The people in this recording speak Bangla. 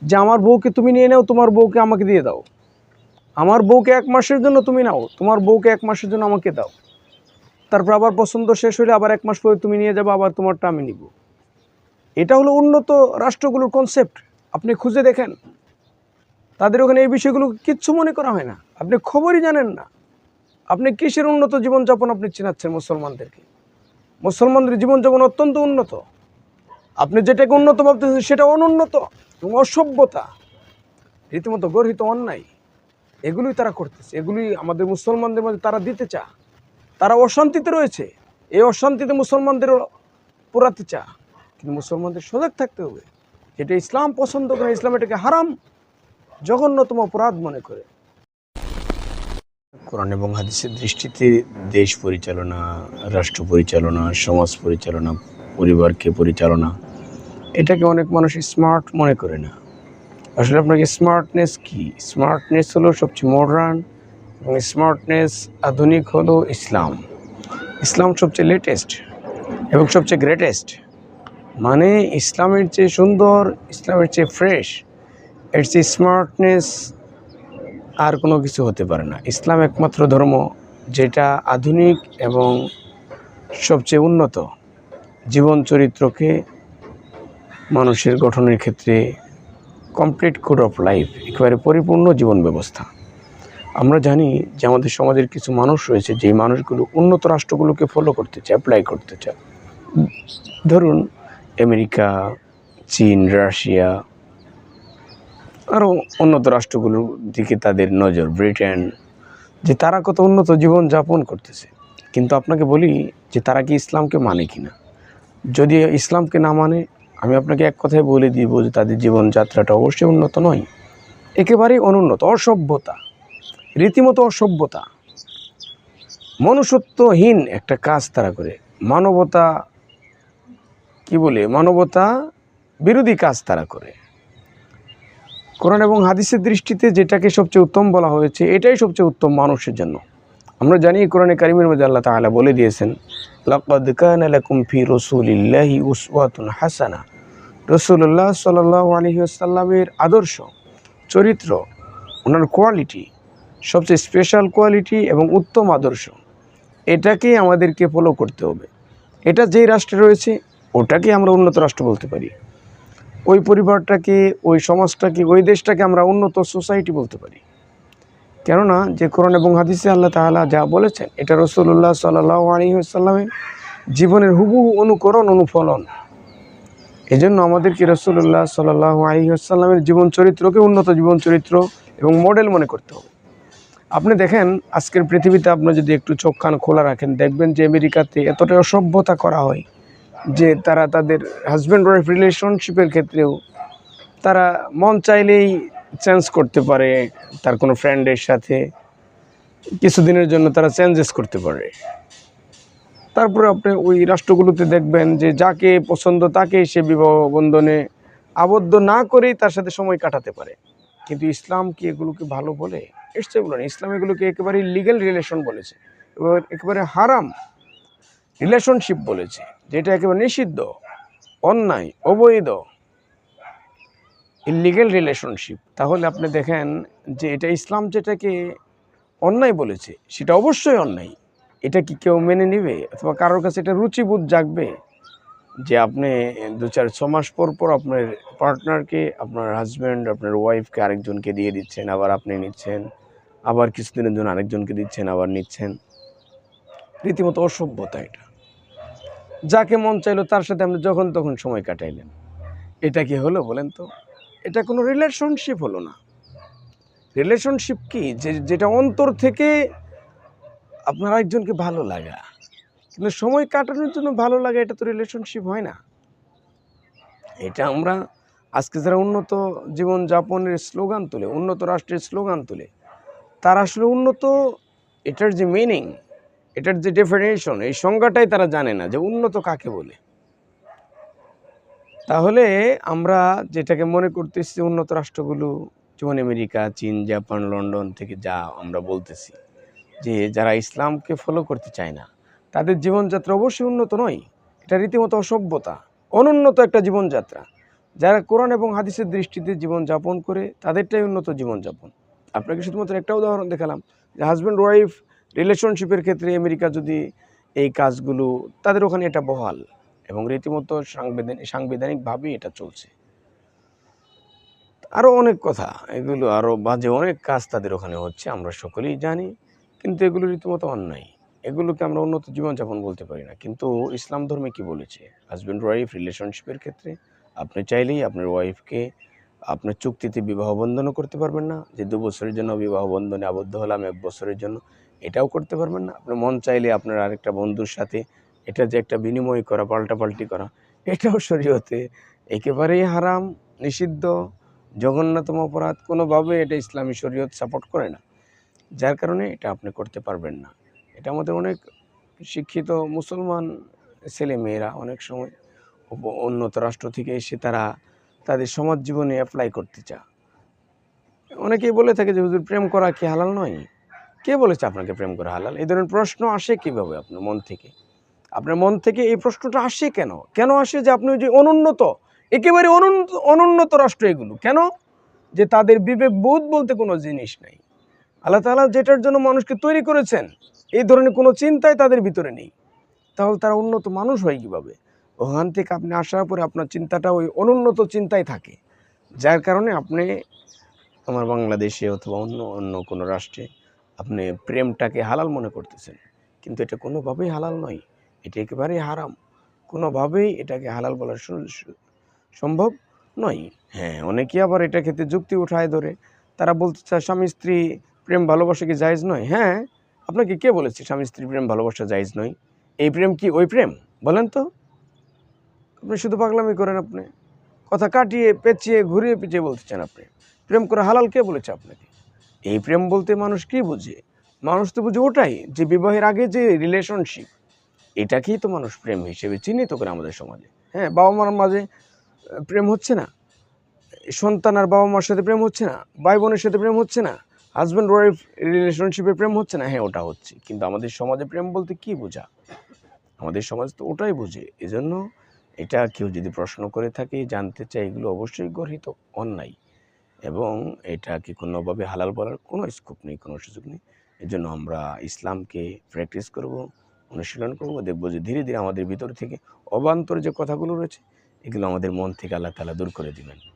যে আমার বউকে তুমি নিয়ে নাও, তোমার বউকে আমাকে দিয়ে দাও, আমার বউকে 1 মাসের জন্য তুমি নাও, তোমার বউকে 1 মাসের জন্য আমাকে দাও, তারপর আবার পছন্দ শেষ হলে আবার 1 মাস পরে তুমি নিয়ে যাবে, আবার তোমারটা আমি নিব। এটা হলো উন্নত রাষ্ট্রগুলোর কনসেপ্ট। আপনি খুঁজে দেখেন, তাদের ওখানে এই বিষয়গুলো কিচ্ছু মনে করা হয় না। আপনি খবরই জানেন না। আপনি কিসের উন্নত জীবনযাপন আপনি চেনাচ্ছেন মুসলমানদেরকে? মুসলমানদের জীবনযাপন অত্যন্ত উন্নত। আপনি যেটাকে উন্নত ভাবতেছেন সেটা অনুন্নত এবং অসভ্যতা, রীতিমতো গর্হিত অন্যায়। এগুলোই তারা করতেছে, এগুলি আমাদের মুসলমানদের মধ্যে তারা দিতে চায়। তারা অশান্তিতে রয়েছে, এই অশান্তিতে মুসলমানদের পোড়াতে চায়। কিন্তু মুসলমানদের সজাগ থাকতে হবে, যেটা ইসলাম পছন্দ করে, ইসলাম এটাকে হারাম, জঘন্যতম অপরাধ মনে করে। কোরআন এবং হাদিসের দৃষ্টিতে দেশ পরিচালনা, রাষ্ট্র পরিচালনা, সমাজ পরিচালনা, পরিবারকে পরিচালনা, এটাকে অনেক মানুষ স্মার্ট মনে করে না। আসলে আপনাকে স্মার্টনেস কি? স্মার্টনেস হলো সবচেয়ে মডার্ন, এবং স্মার্টনেস আধুনিক হলো ইসলাম। ইসলাম সবচেয়ে লেটেস্ট এবং সবচেয়ে গ্রেটেস্ট। মানে ইসলামের চেয়ে সুন্দর, ইসলামের চেয়ে ফ্রেশ, এর চেয়ে স্মার্টনেস আর কোনো কিছু হতে পারে না। ইসলাম একমাত্র ধর্ম যেটা আধুনিক এবং সবচেয়ে উন্নত জীবন চরিত্রকে মানুষের গঠনের ক্ষেত্রে কমপ্লিট কোড অফ লাইফ, একেবারে পরিপূর্ণ জীবন ব্যবস্থা। আমরা জানি যে আমাদের সমাজের কিছু মানুষ রয়েছে, যেই মানুষগুলো উন্নত রাষ্ট্রগুলোকে ফলো করতে চায়, অ্যাপ্লাই করতে চায়। ধরুন আমেরিকা, চীন, রাশিয়া, আরও উন্নত রাষ্ট্রগুলোর দিকে তাদের নজর, ব্রিটেন, যে তারা কত উন্নত জীবন যাপন করতেছে। কিন্তু আপনাকে বলি যে তারা কি ইসলামকে মানে কি না? যদি ইসলামকে না মানে, আমি আপনাকে এক কথায় বলে দিব যে তাদের জীবনযাত্রাটা অবশ্যই উন্নত নয়, একেবারেই অনুন্নত, অসভ্যতা, রীতিমতো অসভ্যতা, মনুষ্যত্বহীন একটা কাজ তারা করে। মানবতা কি বলে, মানবতা বিরোধী কাজ তারা করে। কোরআন এবং হাদিসের দৃষ্টিতে যেটাকে সবচেয়ে উত্তম বলা হয়েছে, এটাই সবচেয়ে উত্তম মানুষের জন্য। আমরা জানি কোরআনে কারিমের মধ্যে আল্লাহ তাআলা বলে দিয়েছেন, লাকাদ কানা লাকুম ফি রাসূলিল্লাহি উসওয়াতুন হাসানাহ। রাসূলুল্লাহ সাল্লাল্লাহু আলাইহি ওয়াসাল্লামের আদর্শ, চরিত্র, ওনার কোয়ালিটি, সবচেয়ে স্পেশাল কোয়ালিটি এবং উত্তম আদর্শ, এটাকেই আমাদেরকে ফলো করতে হবে। এটা যেই রাষ্ট্রে রয়েছে ওটাকে আমরা উন্নত রাষ্ট্র বলতে পারি। ওই পরিবারটাকে, ওই সমাজটাকে, ওই দেশটাকে আমরা উন্নত সোসাইটি বলতে পারি। কেননা যে কোরআন এবং হাদিসে আল্লাহ তাআলা যা বলেছেন, এটা রাসূলুল্লাহ সাল্লাল্লাহু আলাইহি ওয়াসাল্লামের জীবনের হুবহু অনুকরণ, অনুফলন। এজন্য আমাদেরকে রাসূলুল্লাহ সাল্লাল্লাহু আলাইহি ওয়াসাল্লামের জীবন চরিত্রকে উন্নত জীবন চরিত্র এবং মডেল মনে করতে হবে। আপনি দেখেন আজকের পৃথিবীতে আপনি যদি একটু চোখ কান খোলা রাখেন, দেখবেন যে আমেরিকাতে এতটা অসভ্যতা করা হয় যে তারা তাদের হাজব্যান্ড ওয়াইফ রিলেশনশিপের ক্ষেত্রেও তারা মন চাইলেই চেঞ্জ করতে পারে, তার কোনো ফ্রেন্ডের সাথে কিছুদিনের জন্য তারা চেঞ্জেস করতে পারে। তারপরে আপনি ওই রাষ্ট্রগুলোতে দেখবেন যে যাকে পছন্দ তাকে সে বিবাহ বন্ধনে আবদ্ধ না করেই তার সাথে সময় কাটাতে পারে। কিন্তু ইসলাম কি এগুলোকে ভালো বলে? নিশ্চয়ই বলে না। ইসলাম এগুলোকে একেবারে লিগ্যাল রিলেশন বলেছে, এবার একেবারে হারাম রিলেশনশিপ বলেছে, যেটা একেবারে নিষিদ্ধ, অন্যায়, অবৈধ, ইলিগ্যাল রিলেশনশিপ। তাহলে আপনি দেখেন যে এটা ইসলাম যেটাকে অন্যায় বলেছে সেটা অবশ্যই অন্যায়। এটা কি কেউ মেনে নেবে? অথবা কারোর কাছে এটা রুচিবোধ জাগবে যে আপনি 2-4-6 মাস পর পর আপনার পার্টনারকে, আপনার হাজব্যান্ড, আপনার ওয়াইফকে আরেকজনকে দিয়ে দিচ্ছেন, আবার আপনি নিচ্ছেন, আবার কিছুদিনের জন্য আরেকজনকে দিচ্ছেন, আবার নিচ্ছেন। রীতিমতো অসভ্যতা এটা। যাকে মন চাইলো তার সাথে আপনি যখন তখন সময় কাটাইলেন। এটা কি হলো বলেন তো? এটা কোনো রিলেশনশিপ হলো না। রিলেশনশিপ কি? যেটা অন্তর থেকে আপনার একজনকে ভালো লাগা, কিন্তু সময় কাটানোর জন্য ভালো লাগা, এটা তো রিলেশনশিপ হয় না। এটা আমরা আজকে যারা উন্নত জীবনযাপনের স্লোগান তোলে, উন্নত রাষ্ট্রের স্লোগান তোলে, তারা আসলে উন্নত, এটার যে মিনিং, এটার যে ডেফিনেশন, এই সংজ্ঞাটাই তারা জানে না যে উন্নত কাকে বলে। তাহলে আমরা যেটাকে মনে করতেছি উন্নত রাষ্ট্রগুলো, যেমন আমেরিকা, চীন, জাপান, লন্ডন থেকে যা আমরা বলতেছি যে যারা ইসলামকে ফলো করতে চায় না, তাদের জীবনযাত্রা অবশ্যই উন্নত নয়। এটা রীতিমতো অসভ্যতা, অনুন্নত একটা জীবনযাত্রা। যারা কোরআন এবং হাদিসের দৃষ্টিতে জীবনযাপন করে তাদেরটাই উন্নত জীবনযাপন। আপনাকে শুধুমাত্র একটা উদাহরণ দেখালাম যে হাজব্যান্ড ওয়াইফ রিলেশনশিপের ক্ষেত্রে আমেরিকা যদি এই কাজগুলো, তাদের ওখানে এটা বহাল এবং রীতিমতো সাংবিধানিকভাবেই এটা চলছে। আরও অনেক কথা, এগুলো আরও বাজে অনেক কাজ তাদের ওখানে হচ্ছে, আমরা সকলেই জানি, কিন্তু এগুলো রীতিমতো অন্যায়। এগুলোকে আমরা উন্নত জীবনযাপন বলতে পারি না। কিন্তু ইসলাম ধর্মে কি বলেছে? হাজব্যান্ড ওয়াইফ রিলেশনশিপের ক্ষেত্রে আপনি চাইলেই আপনার ওয়াইফকে আপনার চুক্তিতে বিবাহ বন্ধনও করতে পারবেন না, যে 2 বছরের জন্য বিবাহ বন্ধনে আবদ্ধ হলাম 1 বছরের জন্য, এটাও করতে পারবেন না। আপনার মন চাইলে আপনার আরেকটা বন্ধুর সাথে এটা যে একটা বিনিময় করা, পাল্টাপাল্টি করা, এটাও শরীয়তে একেবারেই হারাম, নিষিদ্ধ, জঘন্যতম অপরাধ। কোনোভাবে এটা ইসলামী শরীয়ত সাপোর্ট করে না, যার কারণে এটা আপনি করতে পারবেন না। এটা আমাদের অনেক শিক্ষিত মুসলমান ছেলেমেয়েরা অনেক সময় উন্নত রাষ্ট্র থেকে এসে তারা তাদের সমাজ জীবনে অ্যাপ্লাই করতে চায়। অনেকেই বলে থাকে যে হুজুর প্রেম করা কি হালাল নয়? কে বলেছে আপনাকে প্রেম করা হালাল? এই ধরনের প্রশ্ন আসে কীভাবে আপনার মন থেকে? আপনার মন থেকে এই প্রশ্নটা আসে কেন? কেন আসে যে আপনি যে অনুন্নত, একেবারে অনুন্নত রাষ্ট্র এগুলো কেন? যে তাদের বিবেক বোধ বলতে কোনো জিনিস নাই। আল্লাহ তাআলা যেটার জন্য মানুষকে তৈরি করেছেন এই ধরনের কোনো চিন্তাই তাদের ভিতরে নেই। তাহলে তারা উন্নত মানুষ হয় কীভাবে? ওখান থেকে আপনি আসার পরে আপনার চিন্তাটা ওই অনুন্নত চিন্তায় থাকে, যার কারণে আপনি আমার বাংলাদেশে অথবা অন্য কোনো রাষ্ট্রে আপনি প্রেমটাকে হালাল মনে করতেছেন, কিন্তু এটা কোনোভাবেই হালাল নয়, এটা একেবারেই হারাম। কোনোভাবেই এটাকে হালাল বলা সম্ভব নয়। হ্যাঁ, অনেকেই আবার এটা ক্ষেত্রে যুক্তি উঠায় ধরে, তারা বলতে চায় স্বামী স্ত্রী প্রেম ভালোবাসা কি জায়েজ নয়? হ্যাঁ, আপনাকে কে বলেছে স্বামী স্ত্রী প্রেম ভালোবাসা জায়েজ নয়? এই প্রেম কি ওই প্রেম? বলেন তো। আপনি শুধু পাগলামি করেন, আপনি কথা কাটিয়ে পেঁচিয়ে ঘুরিয়ে পিছিয়ে বলতেছেন। আপনি প্রেম করে হালাল কে বলেছে আপনাকে? এই প্রেম বলতে মানুষ কি বুঝে? মানুষ তো বুঝে ওটাই যে বিবাহের আগে যে রিলেশনশিপ, এটাকেই তো মানুষ প্রেম হিসেবে চিহ্নিত করে আমাদের সমাজে। হ্যাঁ, বাবা মার মাঝে প্রেম হচ্ছে না, সন্তান আর বাবা মার সাথে প্রেম হচ্ছে না, ভাই বোনের সাথে প্রেম হচ্ছে না, হাজব্যান্ড ওয়াইফ রিলেশনশিপে প্রেম হচ্ছে না। হ্যাঁ, ওটা হচ্ছে, কিন্তু আমাদের সমাজে প্রেম বলতে কি বোঝা? আমাদের সমাজ তো ওটাই বোঝে। এজন্য এটা কেউ যদি প্রশ্ন করে থাকে, জানতে চায়, এগুলো অবশ্যই গর্হিত অন্যায়, এবং এটাকে কোনোভাবে হালাল বলার কোনো স্কোপ নেই, কোনো সুযোগ নেই। এজন্য আমরা ইসলামকে প্র্যাকটিস করব, অনুশীলন করব, দেখব যে ধীরে ধীরে আমাদের ভিতর থেকে অবান্তর যে কথাগুলো রয়েছে এগুলো আমাদের মন থেকে আল্লাহ তাআলা দূর করে দিবেন।